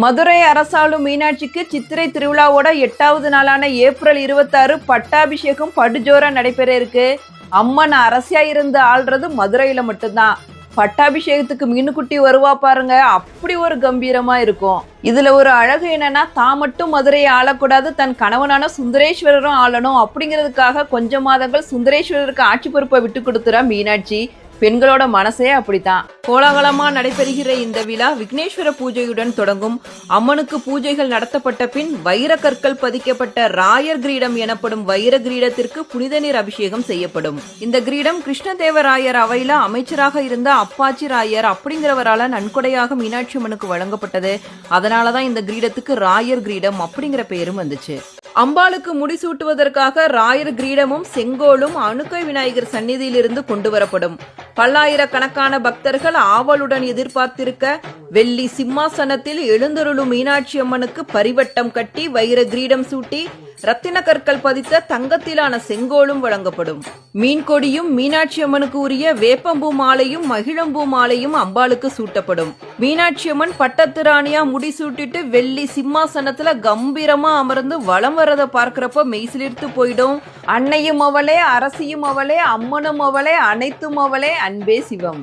மதுரை அரசாளும் மீனாட்சிக்கு சித்திரை திருவிழாவோட 8வது நாளான ஏப்ரல் 26 பட்டாபிஷேகம் படுஜோரா நடைபெற இருக்கு. அம்மன் அரசியா இருந்து ஆள்றது மதுரையில மட்டும்தான். பட்டாபிஷேகத்துக்கு மீனுக்குட்டி வருவா பாருங்க, அப்படி ஒரு கம்பீரமா இருக்கும். இதுல ஒரு அழகு என்னன்னா, தான் மட்டும் மதுரையை ஆளக்கூடாது, தன் கணவனான சுந்தரேஸ்வரரும் ஆளணும் அப்படிங்கிறதுக்காக கொஞ்ச மாதங்கள் சுந்தரேஸ்வரருக்கு ஆட்சி பொறுப்பை விட்டு கொடுத்துறா மீனாட்சி. பெண்களோட மனசே அப்படித்தான். கோலாகலமா நடைபெறுகிற இந்த விழா விக்னேஸ்வர பூஜையுடன் தொடங்கும். அம்மனுக்கு பூஜைகள் நடத்தப்பட்ட பின் வைர கற்கள் பதிக்கப்பட்ட ராயர் கிரீடம் எனப்படும் வைர கிரீடத்திற்கு புனித நீர் அபிஷேகம் செய்யப்படும். இந்த கிரீடம் கிருஷ்ணதேவராயர் அவையில அமைச்சராக இருந்த அப்பாச்சி ராயர் அப்படிங்கிறவரால நன்கொடையாக மீனாட்சி அம்மனுக்கு வழங்கப்பட்டது. அதனாலதான் இந்த கிரீடத்துக்கு ராயர் கிரீடம் அப்படிங்கிற பெயரும் வந்துச்சு. அம்பாளுக்கு முடிசூட்டுவதற்காக ராயர் கிரீடமும் செங்கோலும் அணுக்கை விநாயகர் சந்நிதியிலிருந்து கொண்டு வரப்படும். பல்லாயிரக்கணக்கான பக்தர்கள் ஆவலுடன் எதிர்பார்த்திருக்க வெள்ளி சிம்மாசனத்தில் எழுந்தருளும் மீனாட்சி அம்மனுக்கு பரிவட்டம் கட்டி வைர கிரீடம் சூட்டி ரத்தின கற்கள் பதித்த தங்கத்திலான செங்கோலும் வழங்கப்படும். மீன் கொடியும் மீனாட்சி அம்மனுக்கு உரிய வேப்பம்பூ மாலையும் மகிழம்பூ மாலையும் அம்பாளுக்கு சூட்டப்படும். மீனாட்சி அம்மன் பட்டத்திராணியா முடிசூட்டிட்டு வெள்ளி சிம்மாசனத்துல கம்பீரமா அமர்ந்து வலம் வரத பார்க்கிறப்ப மெய்சிலிர்த்து போயிடும். அன்னையும் அவளே, அரசியும் அவளே, அம்மனும் அவளே, அனைத்தும் அவளே, அன்பே சிவம்.